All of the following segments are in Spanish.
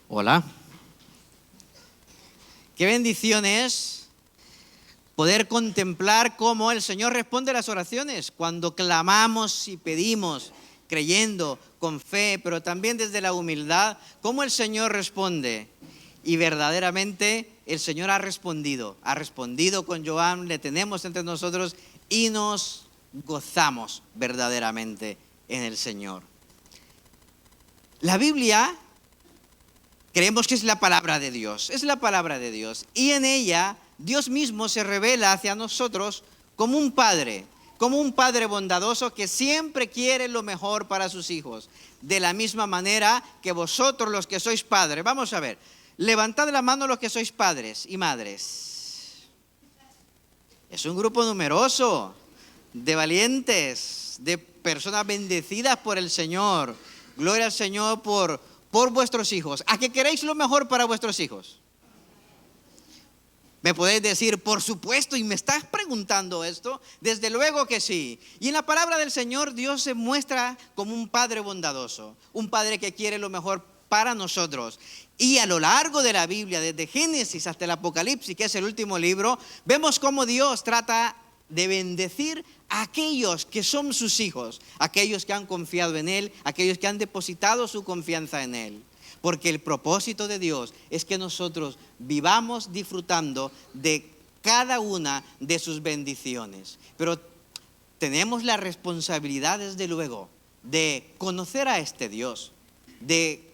Hola. Qué bendición es poder contemplar cómo el Señor responde a las oraciones cuando clamamos y pedimos, creyendo, con fe, pero también desde la humildad, cómo el Señor responde. Y verdaderamente el Señor ha respondido con Joan, le tenemos entre nosotros y nos gozamos verdaderamente en el Señor. La Biblia creemos que es la palabra de Dios, y en ella Dios mismo se revela hacia nosotros como un padre bondadoso que siempre quiere lo mejor para sus hijos, de la misma manera que vosotros los que sois padres. Vamos a ver, levantad la mano los que sois padres y madres. Es un grupo numeroso de valientes, de personas bendecidas por el Señor. Gloria al Señor por vuestros hijos. ¿A qué queréis lo mejor para vuestros hijos? ¿Me podéis decir, por supuesto, y me estás preguntando esto? Desde luego que sí. Y en la palabra del Señor, Dios se muestra como un padre bondadoso, un padre que quiere lo mejor para nosotros. Y a lo largo de la Biblia, desde Génesis hasta el Apocalipsis, que es el último libro, vemos cómo Dios trata de bendecir a aquellos que son sus hijos, aquellos que han confiado en Él, aquellos que han depositado su confianza en Él. Porque el propósito de Dios es que nosotros vivamos disfrutando de cada una de sus bendiciones. Pero tenemos la responsabilidad, desde luego, de conocer a este Dios, de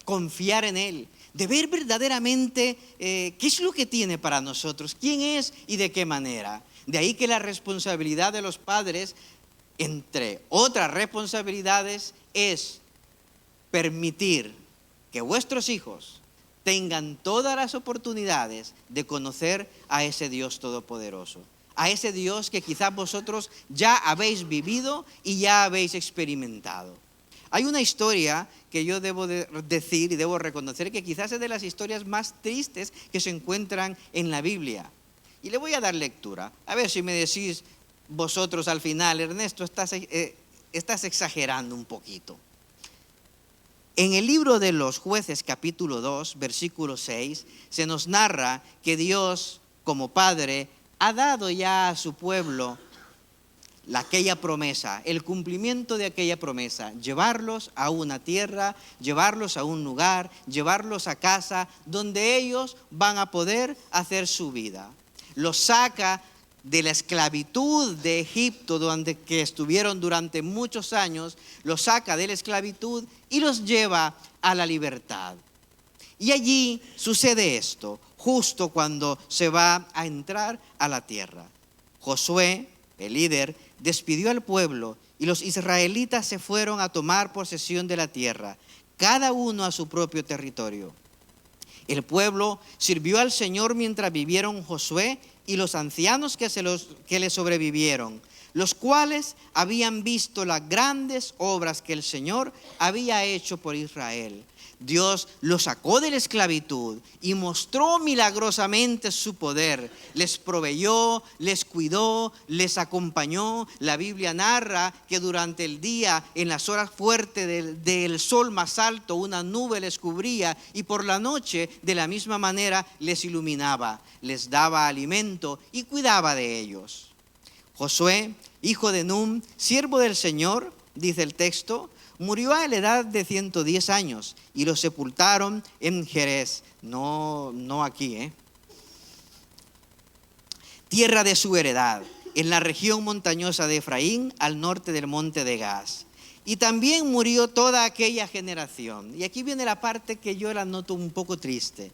confiar en Él, de ver verdaderamente qué es lo que tiene para nosotros, quién es y de qué manera. De ahí que la responsabilidad de los padres, entre otras responsabilidades, es permitir que vuestros hijos tengan todas las oportunidades de conocer a ese Dios todopoderoso, a ese Dios que quizás vosotros ya habéis vivido y ya habéis experimentado. Hay una historia que yo debo decir y debo reconocer que quizás es de las historias más tristes que se encuentran en la Biblia. Y le voy a dar lectura. A ver si me decís vosotros al final, Ernesto, estás exagerando un poquito. En el libro de los Jueces, capítulo 2, versículo 6, se nos narra que Dios, como Padre, ha dado ya a su pueblo aquella promesa, el cumplimiento de aquella promesa, llevarlos a una tierra, llevarlos a un lugar, llevarlos a casa donde ellos van a poder hacer su vida. Los saca de la esclavitud de Egipto, donde que estuvieron durante muchos años, los saca de la esclavitud y los lleva a la libertad. Y allí sucede esto, justo cuando se va a entrar a la tierra. Josué, el líder, despidió al pueblo y los israelitas se fueron a tomar posesión de la tierra, cada uno a su propio territorio. El pueblo sirvió al Señor mientras vivieron Josué y los ancianos que le sobrevivieron, los cuales habían visto las grandes obras que el Señor había hecho por Israel. Dios los sacó de la esclavitud y mostró milagrosamente su poder. Les proveyó, les cuidó, les acompañó. La Biblia narra que durante el día, en las horas fuertes del sol más alto, una nube les cubría y por la noche de la misma manera les iluminaba, les daba alimento y cuidaba de ellos. Josué, hijo de Nun, siervo del Señor, dice el texto, murió a la edad de 110 años y lo sepultaron en Jerez, no aquí, tierra de su heredad, en la región montañosa de Efraín, al norte del monte de Gaz. Y también murió toda aquella generación. Y aquí viene la parte que yo la noto un poco triste.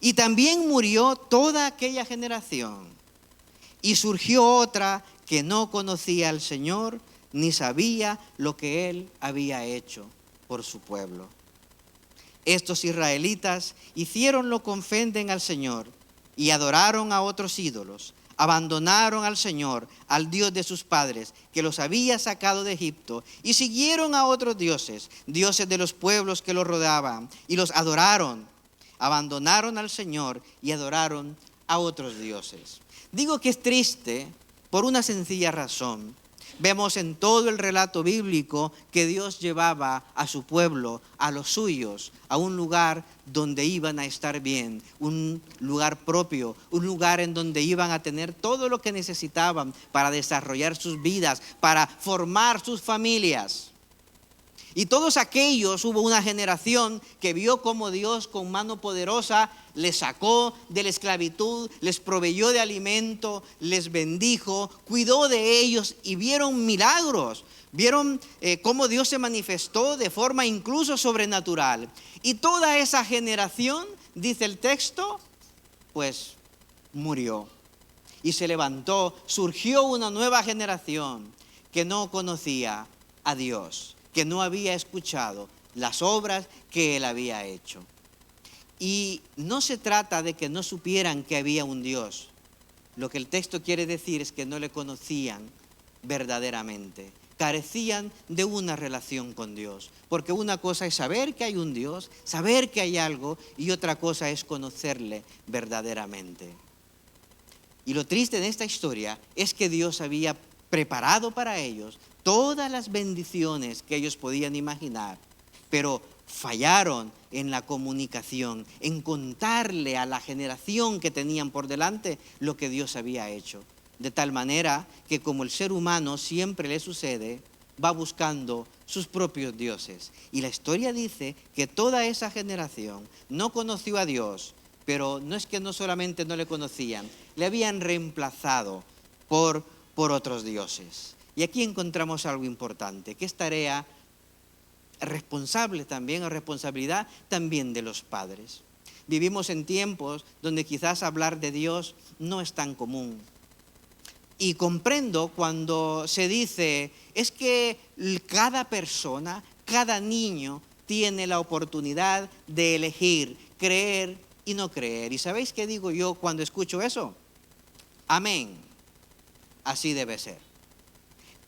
Y también murió toda aquella generación. Y surgió otra que no conocía al Señor, ni sabía lo que Él había hecho por su pueblo. Estos israelitas hicieron lo que ofenden al Señor y adoraron a otros ídolos. Abandonaron al Señor, al Dios de sus padres, que los había sacado de Egipto, y siguieron a otros dioses, dioses de los pueblos que los rodeaban, y los adoraron. Abandonaron al Señor y adoraron a otros dioses. Digo que es triste por una sencilla razón. Vemos en todo el relato bíblico que Dios llevaba a su pueblo, a los suyos, a un lugar donde iban a estar bien, un lugar propio, un lugar en donde iban a tener todo lo que necesitaban para desarrollar sus vidas, para formar sus familias. Y todos aquellos, hubo una generación que vio cómo Dios con mano poderosa les sacó de la esclavitud, les proveyó de alimento, les bendijo, cuidó de ellos y vieron milagros. Vieron cómo Dios se manifestó de forma incluso sobrenatural. Y toda esa generación, dice el texto, pues murió. Y se levantó, surgió una nueva generación que no conocía a Dios, que no había escuchado las obras que Él había hecho. Y no se trata de que no supieran que había un Dios. Lo que el texto quiere decir es que no le conocían verdaderamente. Carecían de una relación con Dios. Porque una cosa es saber que hay un Dios, saber que hay algo, y otra cosa es conocerle verdaderamente. Y lo triste de esta historia es que Dios había preparado para ellos todas las bendiciones que ellos podían imaginar, pero fallaron en la comunicación, en contarle a la generación que tenían por delante lo que Dios había hecho. De tal manera que, como el ser humano siempre le sucede, va buscando sus propios dioses. Y la historia dice que toda esa generación no conoció a Dios, pero no es que no solamente no le conocían, le habían reemplazado por otros dioses. Y aquí encontramos algo importante, que es tarea responsable también, o responsabilidad también de los padres. Vivimos en tiempos donde quizás hablar de Dios no es tan común. Y comprendo cuando se dice, es que cada persona, cada niño tiene la oportunidad de elegir, creer y no creer. ¿Y sabéis qué digo yo cuando escucho eso? Amén. Así debe ser.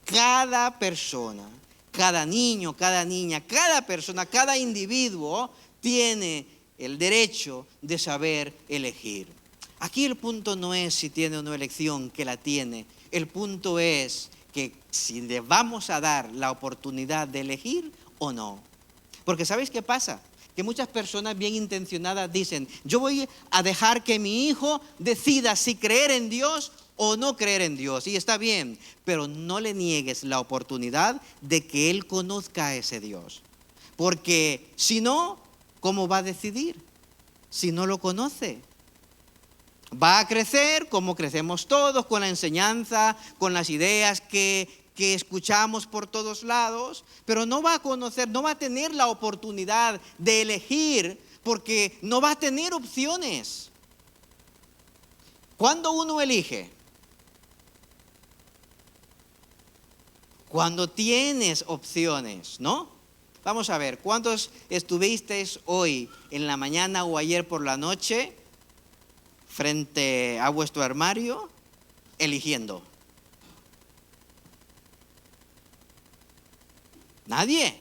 Cada persona, cada niño, cada niña, cada persona, cada individuo tiene el derecho de saber elegir. Aquí el punto no es si tiene o no elección, que la tiene. El punto es que si le vamos a dar la oportunidad de elegir o no. Porque ¿sabéis qué pasa? Que muchas personas bien intencionadas dicen, yo voy a dejar que mi hijo decida si creer en Dios o no creer en Dios. Y está bien, pero no le niegues la oportunidad de que él conozca a ese Dios. Porque si no, ¿cómo va a decidir? Si no lo conoce. Va a crecer como crecemos todos, con la enseñanza, con las ideas que escuchamos por todos lados, pero no va a conocer, no va a tener la oportunidad de elegir, porque no va a tener opciones. ¿Cuándo uno elige? Cuando tienes opciones, ¿no? Vamos a ver, ¿cuántos estuvisteis hoy en la mañana o ayer por la noche frente a vuestro armario eligiendo? Nadie.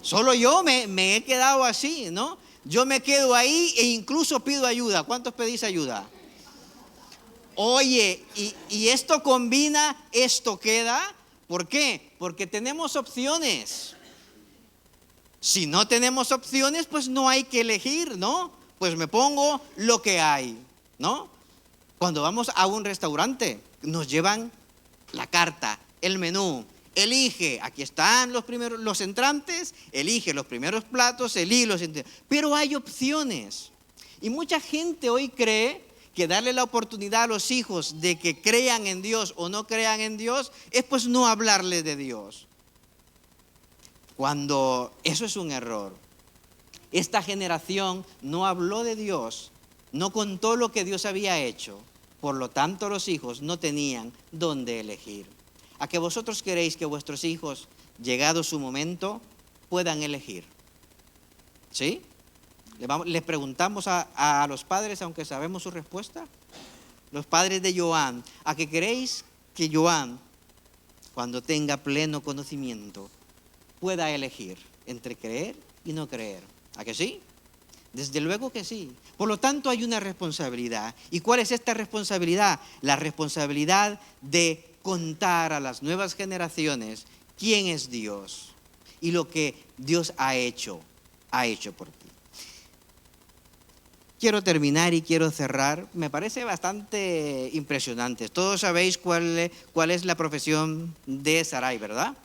Solo yo me he quedado así, ¿no? Yo me quedo ahí e incluso pido ayuda. ¿Cuántos pedís ayuda? Oye, y esto combina, esto queda. ¿Por qué? Porque tenemos opciones. Si no tenemos opciones, pues no hay que elegir, ¿no? Pues me pongo lo que hay, ¿no? Cuando vamos a un restaurante, nos llevan la carta, el menú. Elige, aquí están los entrantes, elige los primeros platos, elige los entrantes. Pero hay opciones. Y mucha gente hoy cree que darle la oportunidad a los hijos de que crean en Dios o no crean en Dios es pues no hablarles de Dios. Cuando eso es un error. Esta generación no habló de Dios, no contó lo que Dios había hecho. Por lo tanto, los hijos no tenían dónde elegir. ¿A que vosotros queréis que vuestros hijos, llegado su momento, puedan elegir? ¿Sí? Les preguntamos a los padres, aunque sabemos su respuesta. Los padres de Joan, ¿a que queréis que Joan, cuando tenga pleno conocimiento, pueda elegir entre creer y no creer? ¿A que sí? Desde luego que sí. Por lo tanto, hay una responsabilidad. ¿Y cuál es esta responsabilidad? La responsabilidad de contar a las nuevas generaciones quién es Dios y lo que Dios ha hecho por ti. Quiero terminar y quiero cerrar. Me parece bastante impresionante. Todos sabéis cuál es la profesión de Sarai, ¿verdad?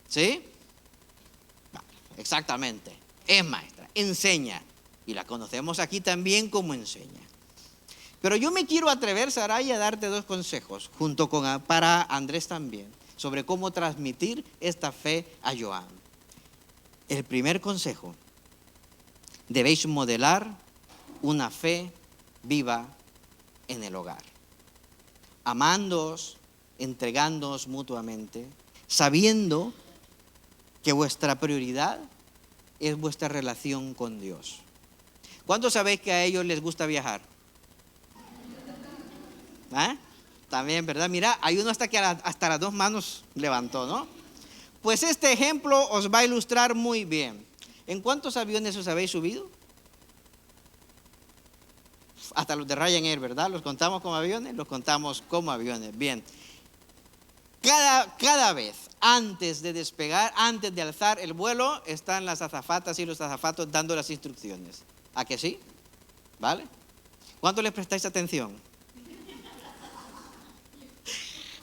¿Sí? Vale, exactamente. Es maestra, enseña. Y la conocemos aquí también como enseña. Pero yo me quiero atrever, Sarai, a darte 2 consejos, para Andrés también, sobre cómo transmitir esta fe a Joan. El primer consejo: debéis modelar una fe viva en el hogar, amándoos, entregándoos mutuamente, sabiendo que vuestra prioridad es vuestra relación con Dios. ¿Cuántos sabéis que a ellos les gusta viajar? ¿Ah? También, ¿verdad? Mira, hay uno hasta las 2 manos levantó, ¿no? Pues este ejemplo os va a ilustrar muy bien. ¿En cuántos aviones os habéis subido? Hasta los de Ryanair, ¿verdad? ¿Los contamos como aviones? Los contamos como aviones. Bien. Cada vez, antes de despegar, antes de alzar el vuelo, están las azafatas y los azafatos dando las instrucciones. ¿A que sí? ¿Vale? ¿Cuánto les prestáis atención?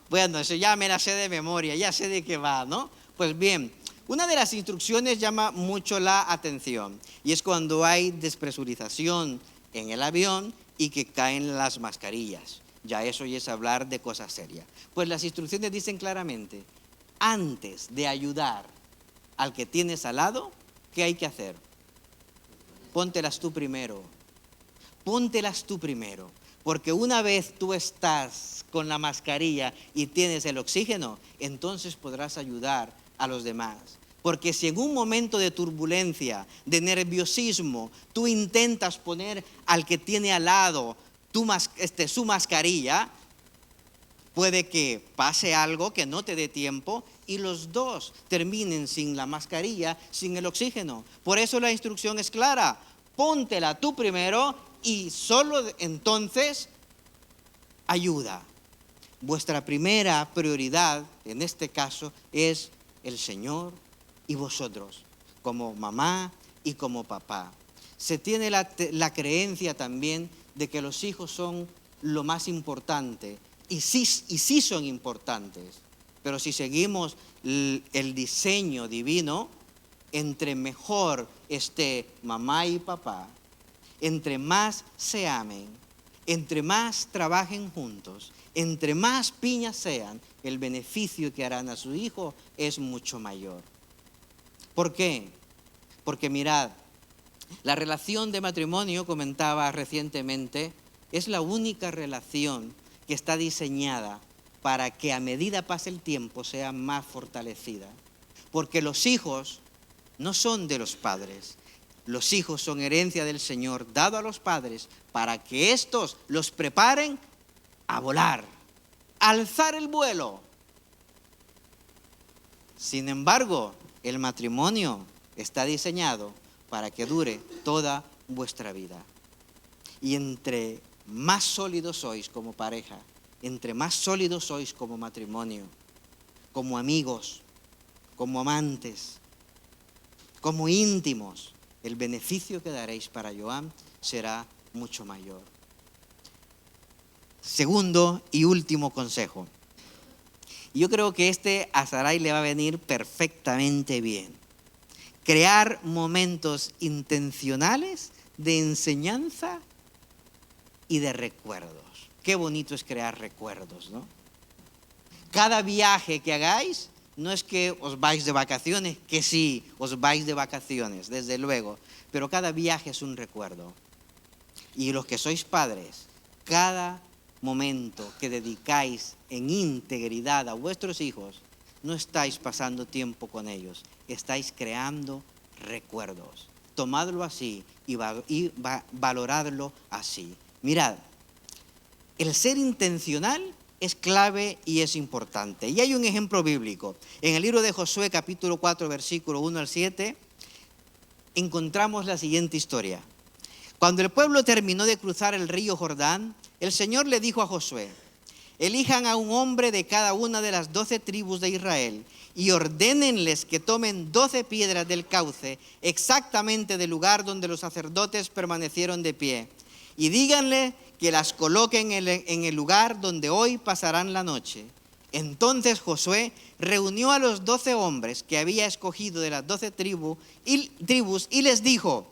Bueno, eso ya me la sé de memoria, ya sé de qué va, ¿no? Pues bien, una de las instrucciones llama mucho la atención y es cuando hay despresurización en el avión y que caen las mascarillas. Ya eso ya es hablar de cosas serias. Pues las instrucciones dicen claramente, antes de ayudar al que tienes al lado, ¿qué hay que hacer? Póntelas tú primero. Póntelas tú primero. Porque una vez tú estás con la mascarilla y tienes el oxígeno, entonces podrás ayudar a los demás. Porque si en un momento de turbulencia, de nerviosismo, tú intentas poner al que tiene al lado su mascarilla, puede que pase algo que no te dé tiempo y los dos terminen sin la mascarilla, sin el oxígeno. Por eso la instrucción es clara, póntela tú primero y solo entonces ayuda. Vuestra primera prioridad, en este caso, es el Señor y vosotros, como mamá y como papá. Se tiene la creencia también de que los hijos son lo más importante, y sí son importantes, pero si seguimos el diseño divino, entre mejor esté mamá y papá, entre más se amen, entre más trabajen juntos, entre más piñas sean, el beneficio que harán a su hijo es mucho mayor. ¿Por qué? Porque mirad, la relación de matrimonio, comentaba recientemente, es la única relación que está diseñada para que a medida pase el tiempo sea más fortalecida. Porque los hijos no son de los padres. Los hijos son herencia del Señor, dado a los padres para que éstos los preparen a volar, a alzar el vuelo. Sin embargo, el matrimonio está diseñado para que dure toda vuestra vida. Y entre más sólidos sois como pareja, entre más sólidos sois como matrimonio, como amigos, como amantes, como íntimos, el beneficio que daréis para Joan será mucho mayor. Segundo y último consejo. Yo creo que a Sarai le va a venir perfectamente bien. Crear momentos intencionales de enseñanza y de recuerdos. Qué bonito es crear recuerdos, ¿no? Cada viaje que hagáis, no es que os vais de vacaciones, que sí, os vais de vacaciones, desde luego, pero cada viaje es un recuerdo. Y los que sois padres, cada momento que dedicáis en integridad a vuestros hijos, no estáis pasando tiempo con ellos, estáis creando recuerdos. Tomadlo así y valoradlo así. Mirad, el ser intencional es clave y es importante. Y hay un ejemplo bíblico. En el libro de Josué, capítulo 4, versículo 1 al 7, encontramos la siguiente historia. Cuando el pueblo terminó de cruzar el río Jordán, el Señor le dijo a Josué, elijan a un hombre de cada una de las 12 tribus de Israel y ordénenles que tomen 12 piedras del cauce, exactamente del lugar donde los sacerdotes permanecieron de pie, y díganle que las coloquen en el lugar donde hoy pasarán la noche. Entonces Josué reunió a los 12 hombres que había escogido de las 12 tribus y les dijo: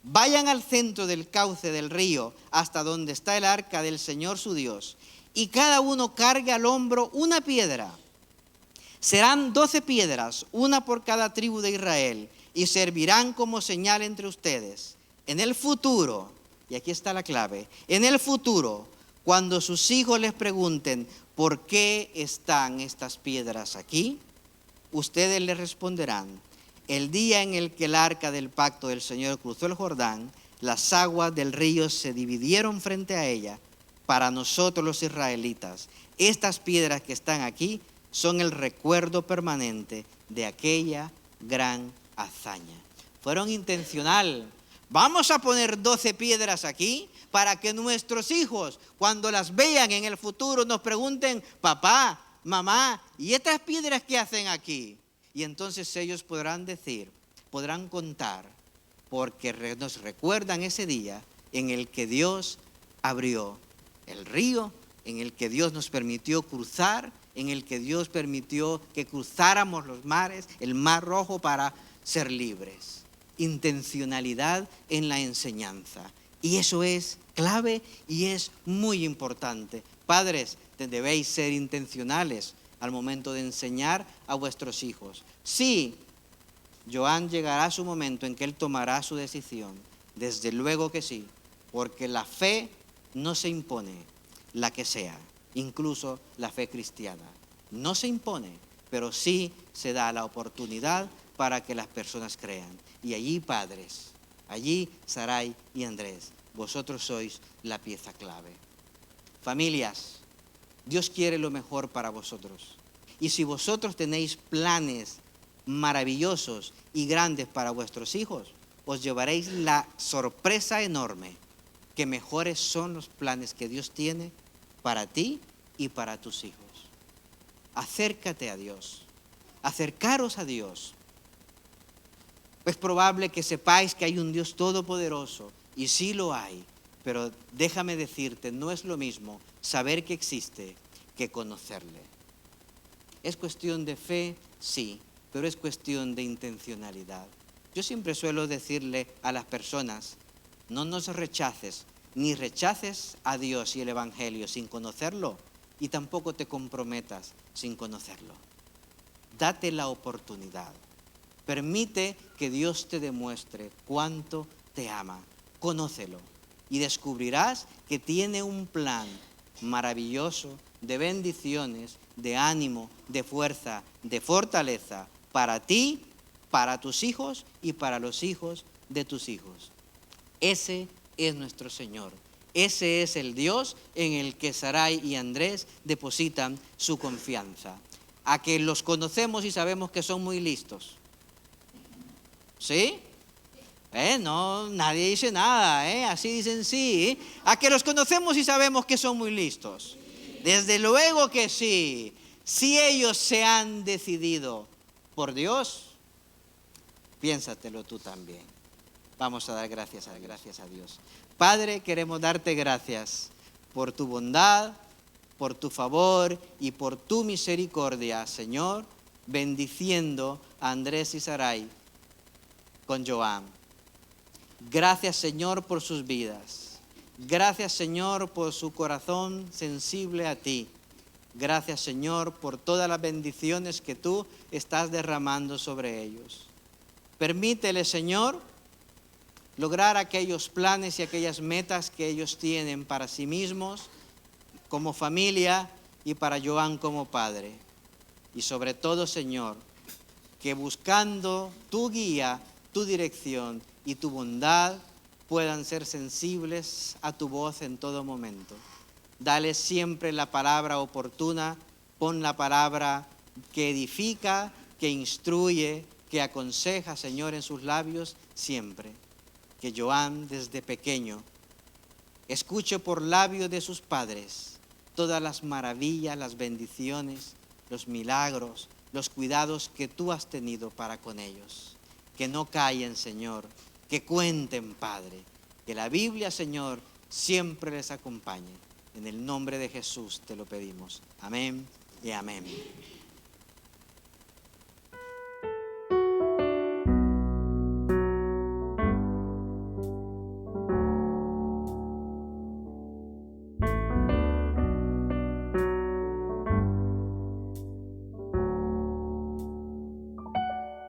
vayan al centro del cauce del río hasta donde está el arca del Señor su Dios, y cada uno cargue al hombro una piedra. Serán 12 piedras, una por cada tribu de Israel, y servirán como señal entre ustedes. En el futuro, y aquí está la clave, en el futuro, cuando sus hijos les pregunten: ¿por qué están estas piedras aquí?, ustedes les responderán: el día en el que el arca del pacto del Señor cruzó el Jordán, las aguas del río se dividieron frente a ella. Para nosotros los israelitas, estas piedras que están aquí son el recuerdo permanente de aquella gran hazaña. Fueron intencional. Vamos a poner 12 piedras aquí para que nuestros hijos, cuando las vean en el futuro, nos pregunten: papá, mamá, ¿y estas piedras qué hacen aquí? Y entonces ellos podrán decir, podrán contar, porque nos recuerdan ese día en el que Dios abrió el río, en el que Dios nos permitió cruzar, en el que Dios permitió que cruzáramos los mares, el Mar Rojo, para ser libres. Intencionalidad en la enseñanza. Y eso es clave y es muy importante. Padres, debéis ser intencionales al momento de enseñar a vuestros hijos. Sí, Joan llegará su momento en que él tomará su decisión. Desde luego que sí, porque la fe no se impone, la que sea, incluso la fe cristiana. No se impone, pero sí se da la oportunidad para que las personas crean. Y allí, padres, allí Sarai y Andrés, vosotros sois la pieza clave. Familias, Dios quiere lo mejor para vosotros. Y si vosotros tenéis planes maravillosos y grandes para vuestros hijos, os llevaréis la sorpresa enorme que mejores son los planes que Dios tiene para ti y para tus hijos. Acércate a Dios, acercaros a Dios. Es probable que sepáis que hay un Dios todopoderoso, y sí lo hay, pero déjame decirte, no es lo mismo saber que existe que conocerle. ¿Es cuestión de fe? Sí, pero es cuestión de intencionalidad. Yo siempre suelo decirle a las personas: no nos rechaces, ni rechaces a Dios y el Evangelio sin conocerlo, y tampoco te comprometas sin conocerlo. Date la oportunidad. Permite que Dios te demuestre cuánto te ama. Conócelo y descubrirás que tiene un plan maravilloso de bendiciones, de ánimo, de fuerza, de fortaleza para ti, para tus hijos y para los hijos de tus hijos. Ese es nuestro Señor. Ese es el Dios en el que Sarai y Andrés depositan su confianza. A que los conocemos y sabemos que son muy listos. ¿Sí? No, nadie dice nada, así dicen sí. A que los conocemos y sabemos que son muy listos. Desde luego que sí. Si ellos se han decidido por Dios, piénsatelo tú también. Vamos a dar gracias a Dios. Padre, queremos darte gracias por tu bondad, por tu favor y por tu misericordia, Señor, bendiciendo a Andrés y Sarai con Joan. Gracias, Señor, por sus vidas. Gracias, Señor, por su corazón sensible a ti. Gracias, Señor, por todas las bendiciones que tú estás derramando sobre ellos. Permítele, Señor, lograr aquellos planes y aquellas metas que ellos tienen para sí mismos, como familia, y para Joan como padre. Y sobre todo, Señor, que buscando tu guía, tu dirección y tu bondad, puedan ser sensibles a tu voz en todo momento. Dale siempre la palabra oportuna, pon la palabra que edifica, que instruye, que aconseja, Señor, en sus labios siempre. Que Joan desde pequeño escuche por labio de sus padres todas las maravillas, las bendiciones, los milagros, los cuidados que tú has tenido para con ellos. Que no callen, Señor, que cuenten, Padre, que la Biblia, Señor, siempre les acompañe. En el nombre de Jesús te lo pedimos. Amén y amén.